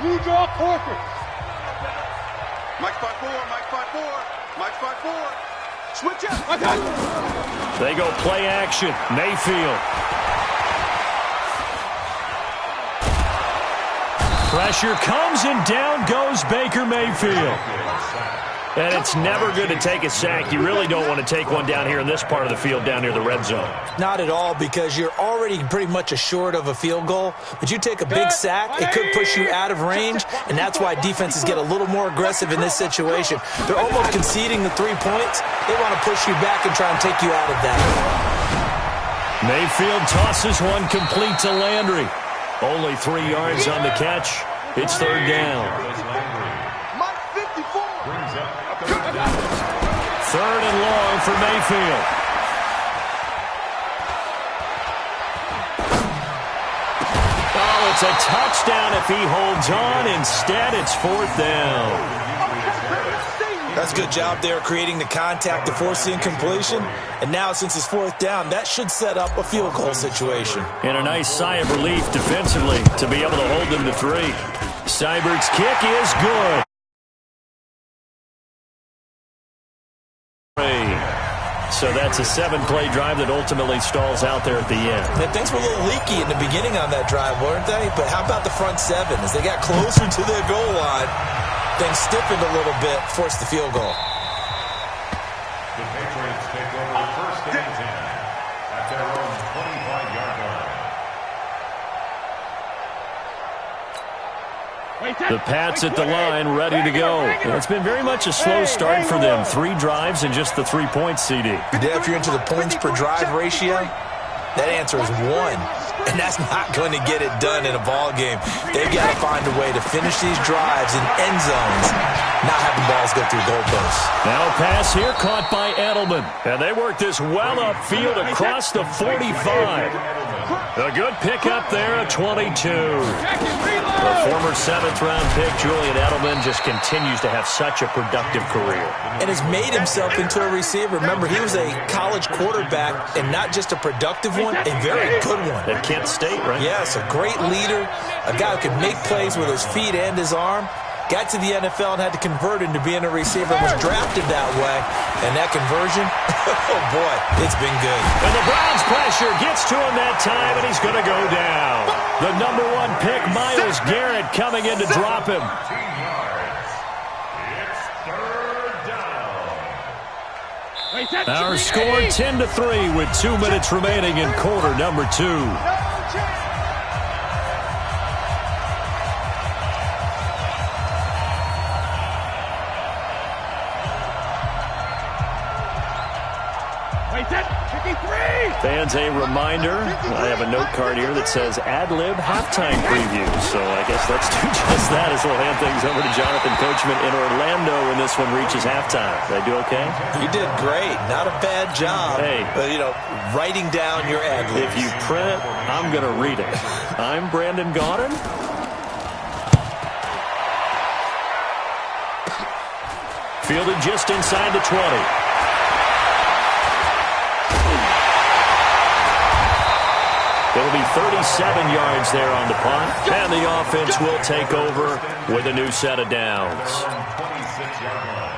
You draw corporate. Mike 5-4, Mike 5-4, Mike 5-4. Switch up. They go play action. Mayfield. Pressure comes and down goes Baker Mayfield. And it's never good to take a sack. You really don't want to take one down here in this part of the field down near the red zone. Not at all, because you're already pretty much assured of a field goal. But you take a big sack, it could push you out of range, and that's why defenses get a little more aggressive in this situation. They're almost conceding the 3 points. They want to push you back and try and take you out of that. Mayfield tosses one complete to Landry. Only 3 yards on the catch. It's third down. Third and long for Mayfield. Oh, it's a touchdown if he holds on. Instead, it's fourth down. That's a good job there creating the contact to force the incompletion. And now, since it's fourth down, that should set up a field goal situation. And a nice sigh of relief defensively to be able to hold them to 3. Seibert's kick is good. So that's a 7-play drive that ultimately stalls out there at the end. Yeah, things were a little leaky in the beginning on that drive, weren't they? But how about the front 7? As they got closer to their goal line, things stiffened a little bit, forced the field goal. The Patriots take over first and 10 at their own 25-yard line. The Pats at the line, ready to go. And it's been very much a slow start for them. 3 drives and just the 3 points, CD. Yeah, if you're into the points per drive ratio, that answer is 1. And that's not going to get it done in a ball game. They've got to find a way to finish these drives in end zones, not having balls go through goalposts. Now a pass here caught by Edelman. And they work this well upfield across the 45. A good pickup there at 22. The former 7th-round pick, Julian Edelman, just continues to have such a productive career. And has made himself into a receiver. Remember, he was a college quarterback, and not just a productive one, a very good one. At Kent State, right? Yes, a great leader, a guy who can make plays with his feet and his arm. Got to the NFL and had to convert into being a receiver and was drafted that way. And that conversion, oh boy, it's been good. And the Browns pressure gets to him that time, and he's going to go down. The number 1 pick, Myles Garrett, coming in to drop him. Our score 10-3 with 2 minutes remaining in quarter number 2. Fans, a reminder, I have a note card here that says ad-lib halftime preview. So I guess let's do just that as we'll hand things over to Jonathan Coachman in Orlando when this one reaches halftime. Did I do okay? You did great. Not a bad job. Hey. But, writing down your ad-libs. If you print it, I'm going to read it. I'm Brandon Gaudin. Fielded just inside the 20. It'll be 37 yards there on the punt, and the offense will take over with a new set of downs. 26-yard line.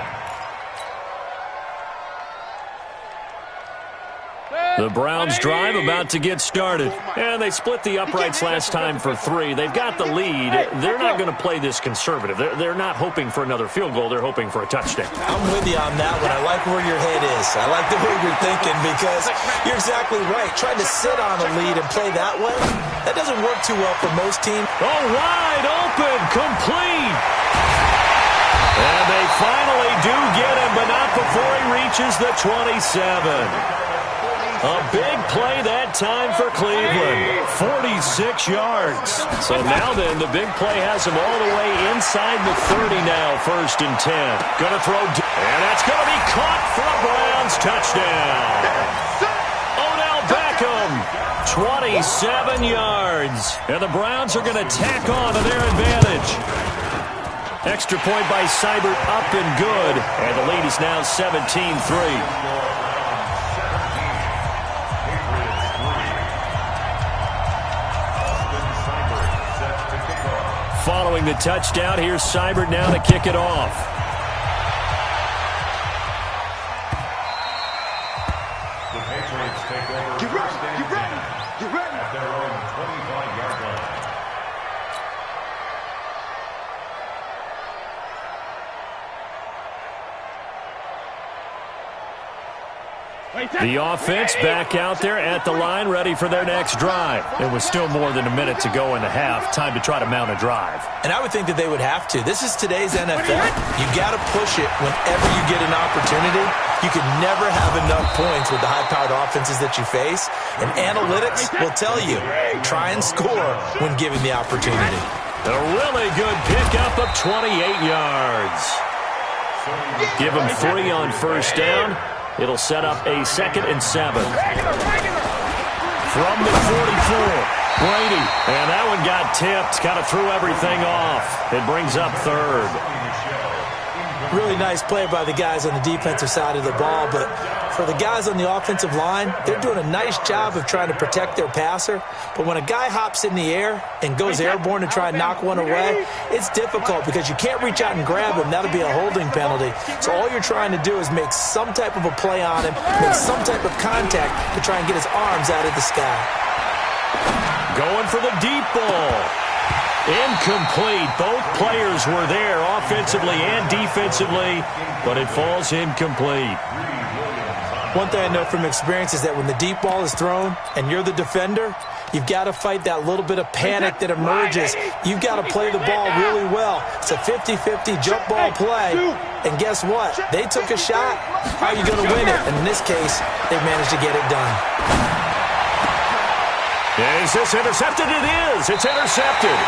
The Browns drive about to get started. And they split the uprights last time for 3. They've got the lead. They're not going to play this conservative. They're not hoping for another field goal. They're hoping for a touchdown. I'm with you on that one. I like where your head is. I like the way you're thinking because you're exactly right. Trying to sit on a lead and play that way, that doesn't work too well for most teams. Oh, wide open, complete. And they finally do get him, but not before he reaches the 27. A big play that time for Cleveland. 46 yards. So now then, the big play has him all the way inside the 30 now, first and 10. Going to throw, and that's going to be caught for a Browns touchdown. Odell Beckham, 27 yards. And the Browns are going to tack on to their advantage. Extra point by Seibert, up and good. And the lead is now 17-3. Following the touchdown, here's Seibert now to kick it off. The Patriots take over. Get ready, get ready, get ready. At their own 25-yard line. The offense back out there at the line, ready for their next drive. It was still more than a minute to go in the half. Time to try to mount a drive. And I would think that they would have to. This is today's NFL. You got to push it whenever you get an opportunity. You can never have enough points with the high-powered offenses that you face. And analytics will tell you, try and score when given the opportunity. A really good pickup of 28 yards. Give them 3 on first down. It'll set up a 2nd and 7. From the 44, Brady. And that one got tipped. Kind of threw everything off. It brings up 3rd. Really nice play by the guys on the defensive side of the ball, but for the guys on the offensive line, they're doing a nice job of trying to protect their passer. But when a guy hops in the air and goes airborne to try and knock one away, it's difficult because you can't reach out and grab him. That'll be a holding penalty. So all you're trying to do is make some type of a play on him, make some type of contact to try and get his arms out of the sky. Going for the deep ball. Incomplete. Both players were there offensively and defensively, but it falls incomplete. One thing I know from experience is that when the deep ball is thrown and you're the defender, you've got to fight that little bit of panic that emerges. You've got to play the ball really well. It's a 50-50 jump ball play. And guess what? They took a shot. How are you going to win it? And in this case, they managed to get it done. Is this intercepted? It is. It's intercepted.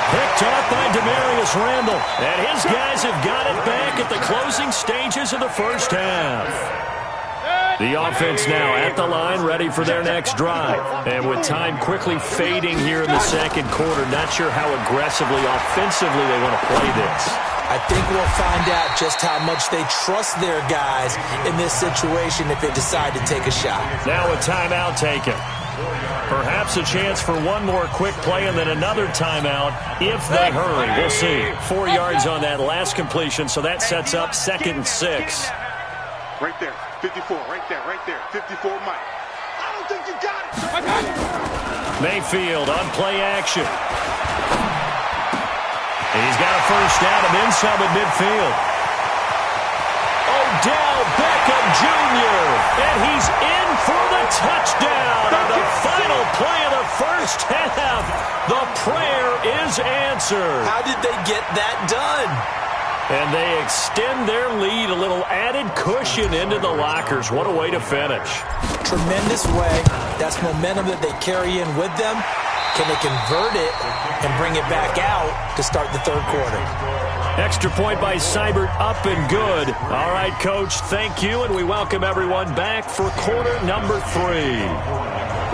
Picked up by Demarius Randall. And his guys have got it back at the closing stages of the first half. The offense now at the line, ready for their next drive. And with time quickly fading here in the second quarter, not sure how aggressively, offensively they want to play this. I think we'll find out just how much they trust their guys in this situation if they decide to take a shot. Now a timeout taken. Perhaps a chance for one more quick play and then another timeout if they hurry. We'll see. 4 yards on that last completion, so that sets up 2nd and 6. Right there, 54, right there, 54, Mike. I don't think you got it. Mayfield on play action. He's got a first down and then some at midfield. Odell Beckham Jr. And he's in for the touchdown on the final play of the first half. The prayer is answered. How did they get that done? And they extend their lead, a little added cushion into the lockers. What a way to finish. Tremendous way. That's momentum that they carry in with them. Can they convert it and bring it back out to start the third quarter? Extra point by Seibert, up and good. All right, Coach, thank you, and we welcome everyone back for quarter number 3.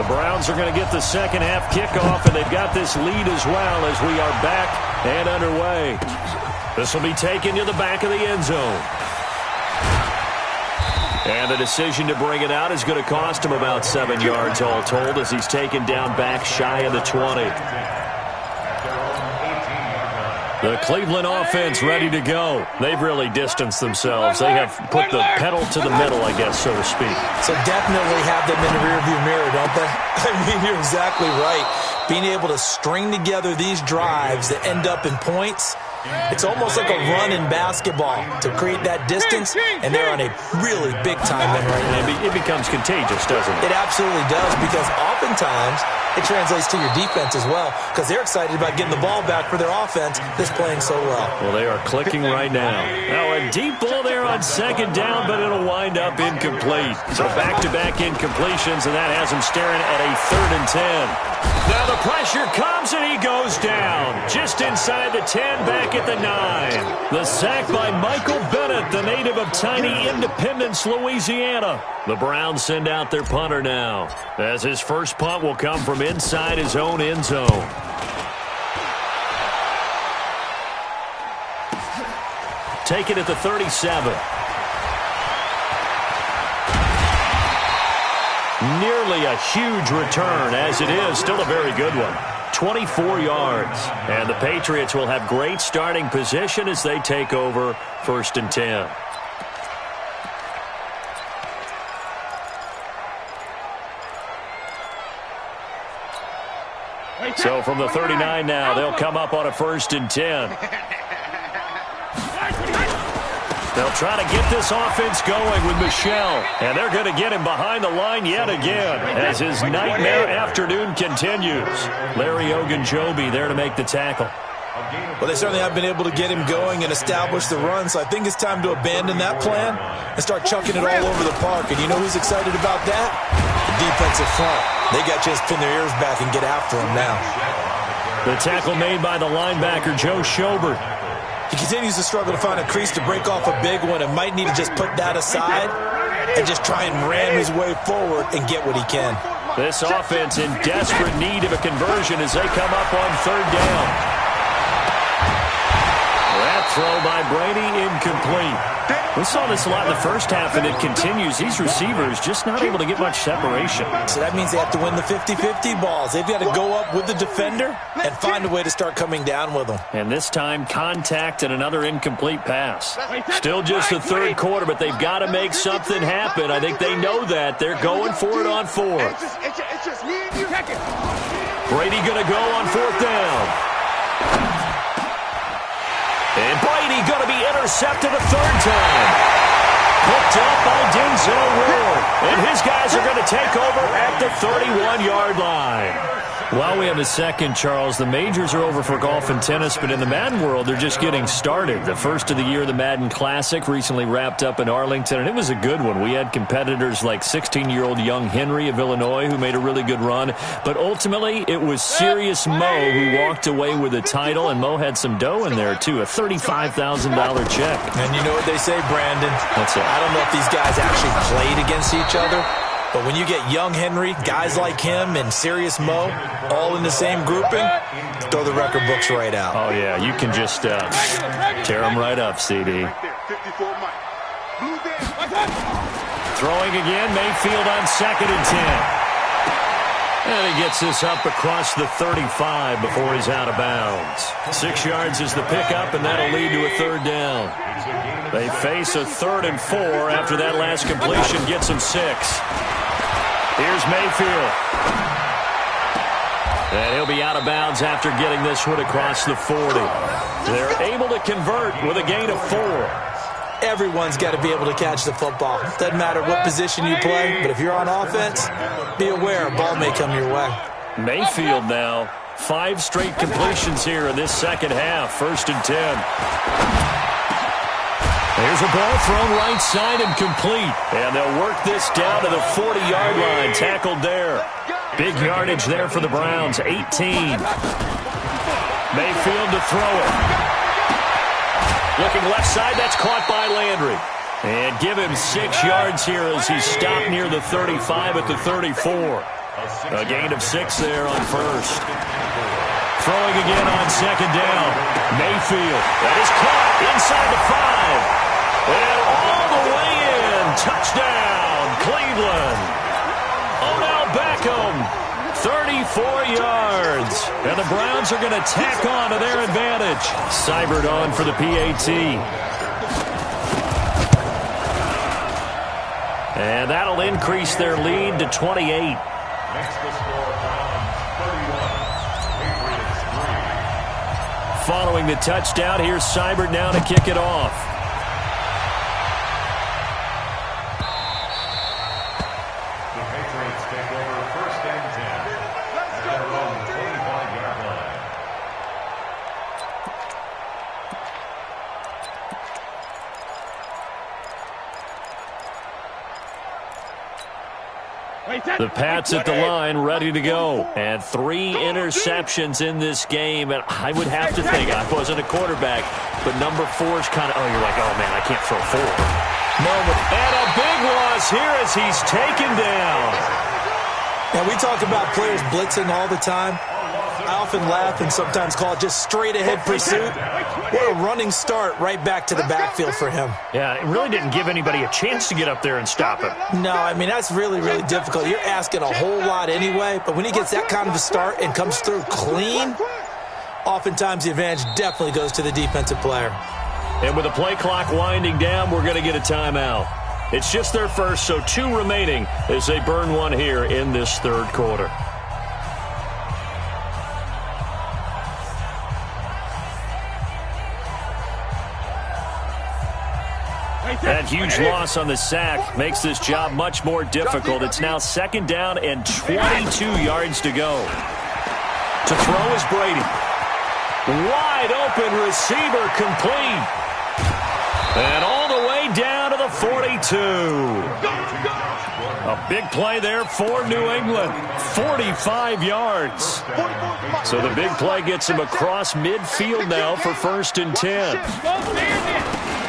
The Browns are going to get the second half kickoff, and they've got this lead as well as we are back and underway. This will be taken to the back of the end zone. And the decision to bring it out is going to cost him about 7 yards all told as he's taken down back shy of the 20. The Cleveland offense ready to go. They've really distanced themselves. They have put the pedal to the metal, I guess, so to speak. So definitely have them in the rearview mirror, don't they? I mean, you're exactly right. Being able to string together these drives that end up in points, it's almost like a run in basketball to create that distance, and they're on a really big-time one right now. It becomes contagious, doesn't it? It absolutely does, because oftentimes it translates to your defense as well, because they're excited about getting the ball back for their offense that's playing so well. Well, they are clicking right now. Now, a deep ball there on second down, but it'll wind up incomplete. So back-to-back incompletions, and that has him staring at a 3rd and 10. Now the pressure comes, and he goes down. Just inside the 10, back at the 9. The sack by Michael Bennett, the native of tiny Independence, Louisiana. The Browns send out their punter now, as his first punt will come from inside his own end zone. Take it at the 37. Nearly a huge return, as it is still a very good one. 24 yards. And the Patriots will have great starting position as they take over 1st and 10. So from the 39 now, they'll come up on a 1st and 10. They'll try to get this offense going with Michel. And they're going to get him behind the line yet again as his nightmare afternoon continues. Larry Ogunjobi there to make the tackle. Well, they certainly have been able to get him going and establish the run, so I think it's time to abandon that plan and start chucking it all over the park. And you know who's excited about that? The defensive front. They got to just pin their ears back and get after him now. The tackle made by the linebacker, Joe Schobert. He continues to struggle to find a crease to break off a big one and might need to just put that aside and just try and ram his way forward and get what he can. This offense in desperate need of a conversion as they come up on 3rd down. That throw by Brady incomplete. We saw this a lot in the first half, and it continues. These receivers just not able to get much separation. So that means they have to win the 50-50 balls. They've got to go up with the defender and find a way to start coming down with them. And this time, contact and another incomplete pass. Still just the 3rd quarter, but they've got to make something happen. I think they know that. They're going for it on 4th. Brady going to go on 4th down. And Brady going to be intercepted a 3rd time. Picked up by Denzel Ward. And his guys are going to take over at the 31-yard line. While we have a second, Charles, the majors are over for golf and tennis, but in the Madden world, they're just getting started. The first of the year, the Madden Classic, recently wrapped up in Arlington, and it was a good one. We had competitors like 16-year-old young Henry of Illinois who made a really good run, but ultimately it was Serious Mo who walked away with the title, and Mo had some dough in there, too, a $35,000 check. And you know what they say, Brandon? What's that? I don't know if these guys actually played against each other, but when you get young Henry, guys like him, and Serious Mo all in the same grouping, throw the record books right out. Oh, yeah, you can just tear them right up, CD. Throwing again, Mayfield on 2nd and 10. And he gets this up across the 35 before he's out of bounds. 6 yards is the pickup, and that'll lead to a 3rd down. They face a 3rd and 4 after that last completion gets them 6. Here's Mayfield. And he'll be out of bounds after getting this one across the 40. They're able to convert with a gain of 4. Everyone's got to be able to catch the football. Doesn't matter what position you play, but if you're on offense, be aware a ball may come your way. Mayfield now, 5 straight completions here in this second half. 1st and 10. There's a ball thrown right side and complete. And they'll work this down to the 40-yard line. Tackled there. Big yardage there for the Browns. 18. Mayfield to throw it. Looking left side. That's caught by Landry. And give him 6 yards here as he's stopped near the 35 at the 34. A gain of 6 there on 1st. Throwing again on 2nd down. Mayfield. That is caught inside the 5. And all the way in. Touchdown, Cleveland. Odell Beckham, 34 yards. And the Browns are going to tack on to their advantage. Seibert on for the PAT. And that'll increase their lead to 28. Makes the score Browns 31, Patriots 3. Following the touchdown, here's Seibert now to kick it off. The Patriots take over 1st and 10 at their own 25-yard line. The Pats at the line, ready to go. And 3 interceptions in this game. And I would have to think, I wasn't a quarterback, but number 4 is kind of, you're like, oh, man, I can't throw 4. No, and a big loss here as he's taken down. Now, we talk about players blitzing all the time. I often laugh and sometimes call it just straight-ahead pursuit. What a running start right back to the backfield for him. Yeah, it really didn't give anybody a chance to get up there and stop him. No, I mean, that's really, really difficult. You're asking a whole lot anyway, but when he gets that kind of a start and comes through clean, oftentimes the advantage definitely goes to the defensive player. And with the play clock winding down, we're going to get a timeout. It's just their first, so 2 remaining as they burn one here in this third quarter. That huge loss on the sack makes this job much more difficult. It's now 2nd down and 22 yards to go. To throw is Brady. Wide open receiver complete. And all the way down to the 42. A big play there for New England. 45 yards. So the big play gets him across midfield now for 1st and 10.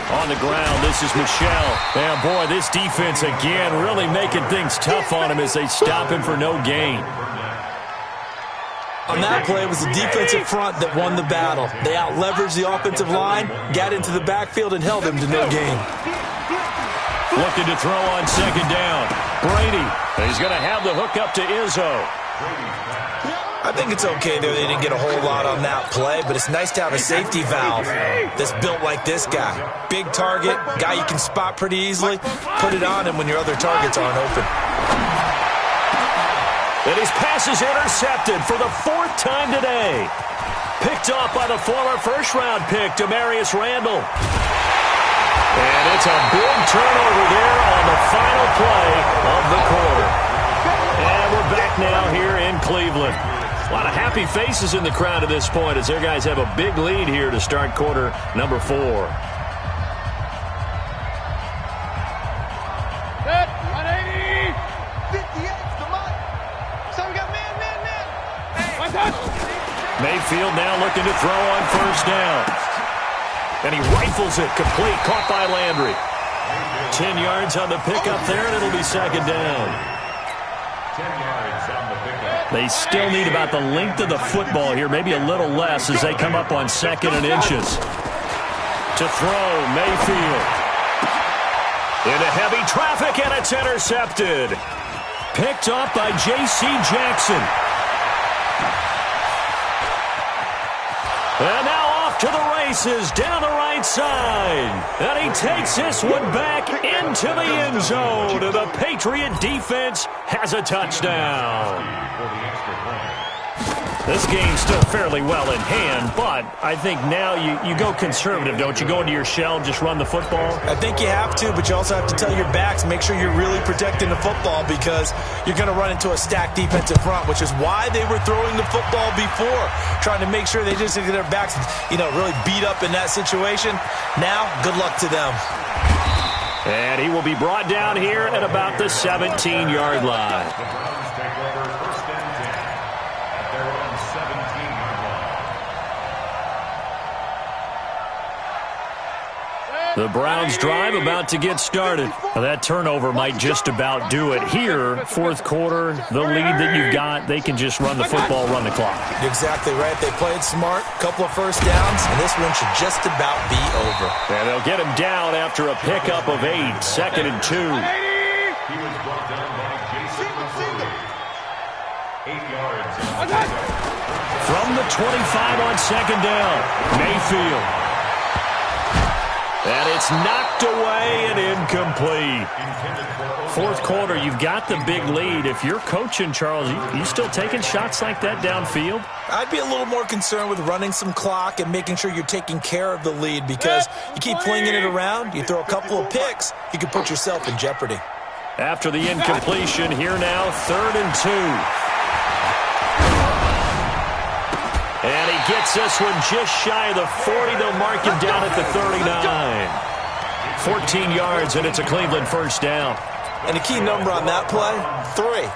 On the ground, this is Michel. And boy, this defense again really making things tough on him as they stop him for no gain. On that play, it was the defensive front that won the battle. They out-leveraged the offensive line, got into the backfield, and held him to no gain. Looking to throw on 2nd down. Brady. He's going to have the hook up to Izzo. I think it's okay there. They didn't get a whole lot on that play, but it's nice to have a safety valve that's built like this guy. Big target, guy you can spot pretty easily. Put it on him when your other targets aren't open. And his pass is intercepted for the 4th time today. Picked off by the former first-round pick, Demarius Randall. And it's a big turnover there on the final play of the quarter. And we're back now here in Cleveland. A lot of happy faces in the crowd at this point as their guys have a big lead here to start quarter number 4. Set, 180. 58, come on. So we got man. One touch. Mayfield now looking to throw on 1st down. And he rifles it complete, caught by Landry. 10 yards on the pickup there, and it'll be 2nd down. 10 yards on the pickup. They still need about the length of the football here, maybe a little less as they come up on 2nd and inches. To throw, Mayfield. Into heavy traffic, and it's intercepted. Picked up by J.C. Jackson. And now off to the races, down the right side. And he takes this one back into the end zone. And the Patriot defense has a touchdown. This game's still fairly well in hand, but I think now you go conservative, don't you? Go into your shell and just run the football? I think you have to, but you also have to tell your backs, make sure you're really protecting the football because you're going to run into a stacked defensive front, which is why they were throwing the football before, trying to make sure they just get their backs, really beat up in that situation. Now, good luck to them. And he will be brought down here at about the 17-yard line. The Browns drive about to get started. Now that turnover might just about do it. Here, 4th quarter, the lead that you've got, they can just run the football, run the clock. You're exactly right. They played smart, couple of 1st downs, and this one should just about be over. And they'll get him down after a pickup of 8, 2nd and 2. He was brought down by Jason McCoy. 8 yards. From the 25 on 2nd down, Mayfield. And it's knocked away and incomplete. 4th quarter, you've got the big lead. If you're coaching, Charles, you still taking shots like that downfield? I'd be a little more concerned with running some clock and making sure you're taking care of the lead because you keep flinging it around, you throw a couple of picks, you can put yourself in jeopardy. After the incompletion, here now, 3rd and 2. And he gets this one just shy of the 40. They'll mark him down at the 39. 14 yards, and it's a Cleveland 1st down. And the key number on that play, 3.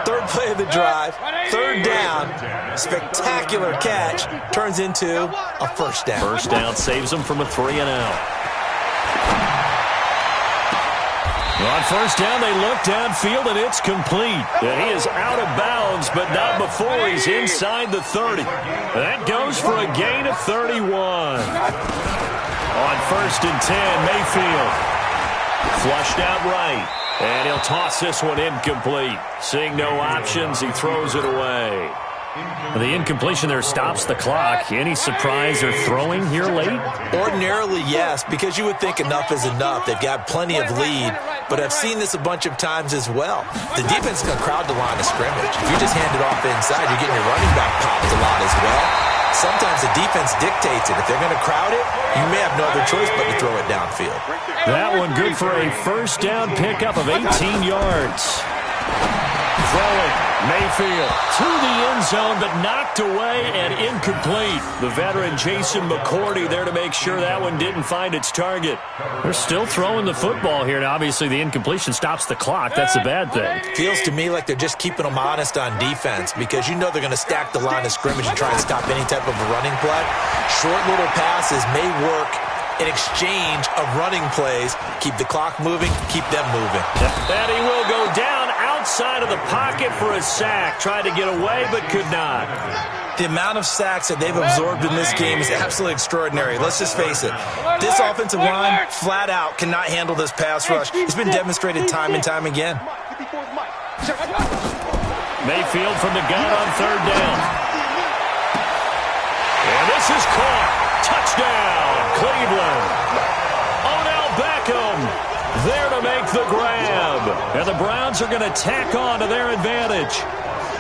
3rd play of the drive, 3rd down, spectacular catch, turns into a 1st down. 1st down saves them from a 3 and out. On first down, they look downfield, and it's complete. And he is out of bounds, but not before he's inside the 30. That goes for a gain of 31. On first and 10, Mayfield. Flushed out right, and he'll toss this one incomplete. Seeing no options, he throws it away. The incompletion there stops the clock. Any surprise or throwing here late? Ordinarily, yes, because you would think enough is enough. They've got plenty of lead, but I've seen this a bunch of times as well. The defense is going to crowd the line of scrimmage. If you just hand it off inside, you're getting your running back popped a lot as well. Sometimes the defense dictates it. If they're going to crowd it, you may have no other choice but to throw it downfield. That one good for a first down pickup of 18 yards. Throwing, Mayfield to the end zone, but knocked away and incomplete. The veteran Jason McCourty there to make sure that one didn't find its target. They're still throwing the football here, and obviously the incompletion stops the clock. That's a bad thing. Feels to me like they're just keeping them honest on defense because you know they're going to stack the line of scrimmage and try and stop any type of a running play. Short little passes may work in exchange of running plays. Keep the clock moving, keep them moving. And he will go down outside of the pocket for a sack. Tried to get away, but could not. The amount of sacks that they've absorbed in this game is absolutely extraordinary. Let's just face it. This offensive line, flat out, cannot handle this pass rush. It's been demonstrated time and time again. Mayfield from the gun on third down. And this is caught. Touchdown, Cleveland. Odell Beckham there to make the grab. And the Browns are going to tack on to their advantage.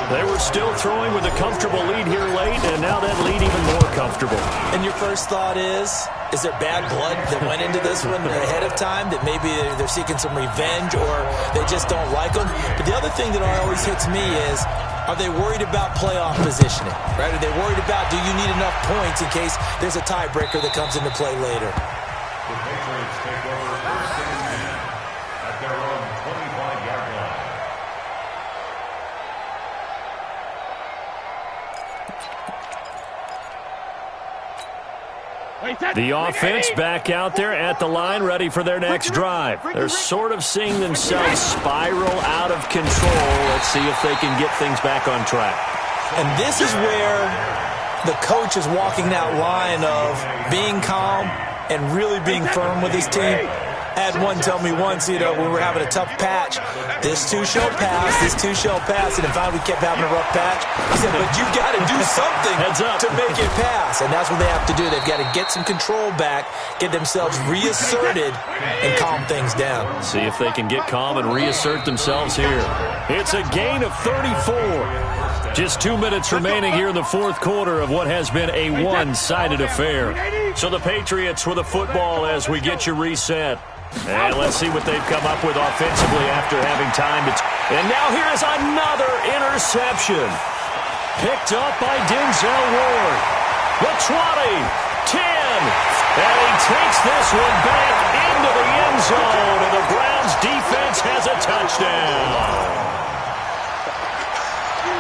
They were still throwing with a comfortable lead here late, and now that lead even more comfortable. And your first thought is there bad blood that went into this one ahead of time, that maybe they're seeking some revenge or they just don't like them? But the other thing that always hits me is, are they worried about playoff positioning? Right? Are they worried about, do you need enough points in case there's a tiebreaker that comes into play later? The Patriots take over first and 10 at their own 25-yard line. The offense back out there at the line, ready for their next drive. They're sort of seeing themselves spiral out of control. Let's see if they can get things back on track. And this is where the coach is walking that line of being calm and really being firm with his team. I had one tell me once, when we were having a tough patch, this too shall pass, this too shall pass, and if we kept having a rough patch, he said, but you got to do something to make it pass, and that's what they have to do. They've got to get some control back, get themselves reasserted, and calm things down. See if they can get calm and reassert themselves here. It's a gain of 34. Just 2 minutes remaining here in the fourth quarter of what has been a one-sided affair. So the Patriots with the football as we get you reset. And let's see what they've come up with offensively after having time to... And now here is another interception. Picked up by Denzel Ward. The 20, 10. And he takes this one back into the end zone. And the Browns defense has a touchdown.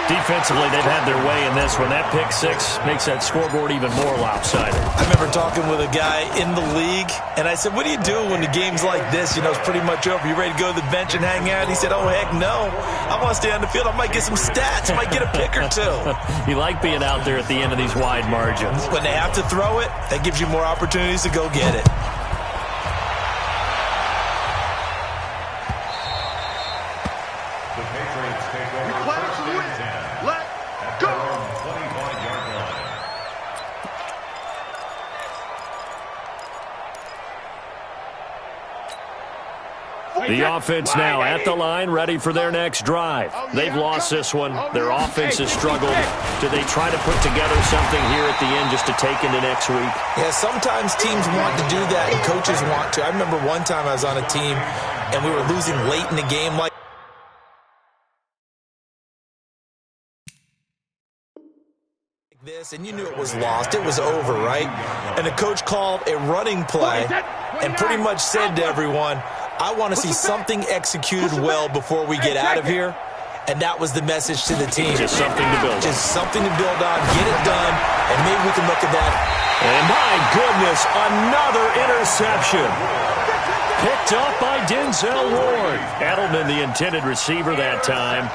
Defensively, they've had their way in this one. That pick six makes that scoreboard even more lopsided. I remember talking with a guy in the league, and I said, what do you do when the game's like this? It's pretty much over. You ready to go to the bench and hang out? He said, oh, heck no. I want to stay on the field. I might get some stats. I might get a pick or two. You like being out there at the end of these wide margins. When they have to throw it, that gives you more opportunities to go get it. The offense now at the line, ready for their next drive. They've lost this one. Their offense has struggled. Do they try to put together something here at the end just to take into next week? Yeah, sometimes teams want to do that and coaches want to. I remember one time I was on a team and we were losing late in the game like this, and you knew it was lost. It was over, right? And the coach called a running play and pretty much said to everyone, I want to see something executed well before we get out of here. And that was the message to the team. Just something to build on. Just something to build on. Get it done, and maybe we can look at that. And my goodness, another interception. Picked off by Denzel Ward. Edelman, the intended receiver that time.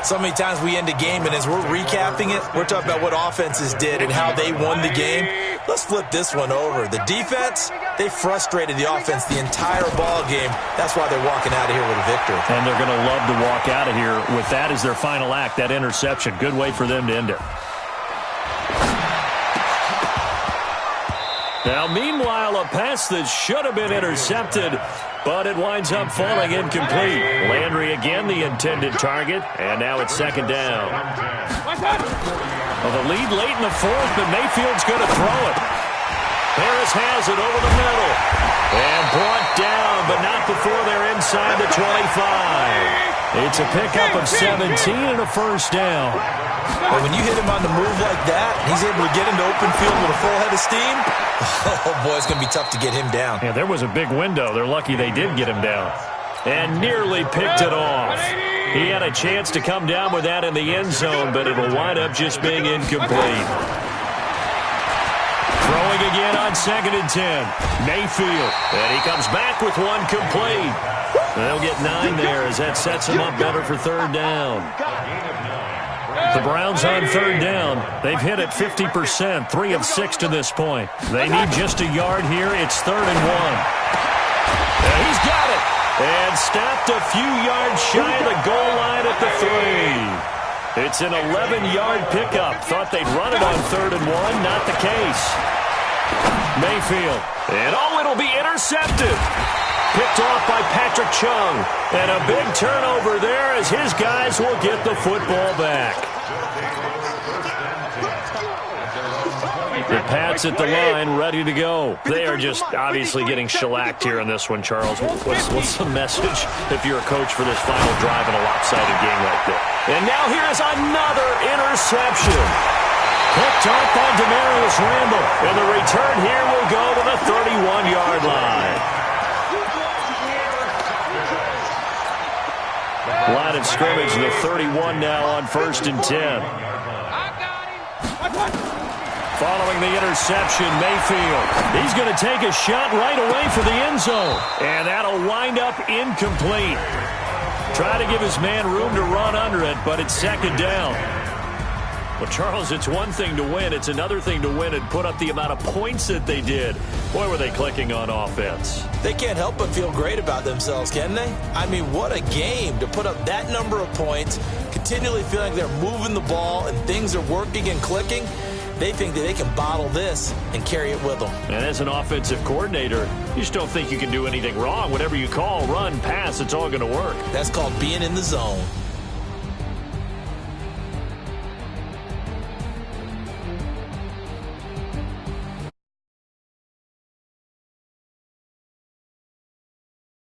So many times we end a game, and as we're recapping it, we're talking about what offenses did and how they won the game. Let's flip this one over. The defense, they frustrated the offense the entire ball game. That's why they're walking out of here with a victory. And they're going to love to walk out of here with that as their final act, that interception. Good way for them to end it. Now, meanwhile, a pass that should have been intercepted, but it winds up falling incomplete. Landry again, the intended target, and now it's second down. Well, the lead late in the fourth, but Mayfield's going to throw it. Harris has it over the middle. And brought down, but not before they're inside the 25. It's a pickup of 17 and a first down. But when you hit him on the move like that, he's able to get into open field with a full head of steam, oh, boy, it's going to be tough to get him down. Yeah, there was a big window. They're lucky they did get him down. And nearly picked it off. He had a chance to come down with that in the end zone, but it'll wind up just being incomplete. Throwing again on 2nd and 10. Mayfield. And he comes back with one complete. They'll get 9 there as that sets him up better for third down. The Browns on third down. They've hit it 50%, 3 of 6 to this point. They need just a yard here. It's 3rd and 1. And he's got it. And stopped a few yards shy of the goal line at the 3. It's an 11-yard pickup. Thought they'd run it on 3rd and 1. Not the case. Mayfield. And oh, it'll be intercepted. Picked off by Patrick Chung. And a big turnover there as his guys will get the football back. The Pats at the line, ready to go. They are just obviously getting shellacked here in this one, Charles. What's the message if you're a coach for this final drive in a lopsided game like this? And now here is another interception. Picked off by Demarius Randall. And the return here will go to the 31-yard line. Line of scrimmage, the 31 now on 1st and 10. Following the interception, Mayfield. He's going to take a shot right away for the end zone. And that'll wind up incomplete. Try to give his man room to run under it, but it's 2nd down. Well, Charles, it's one thing to win. It's another thing to win and put up the amount of points that they did. Boy, were they clicking on offense. They can't help but feel great about themselves, can they? I mean, what a game to put up that number of points, continually feeling like they're moving the ball and things are working and clicking. They think that they can bottle this and carry it with them. And as an offensive coordinator, you just don't think you can do anything wrong. Whatever you call, run, pass, it's all going to work. That's called being in the zone.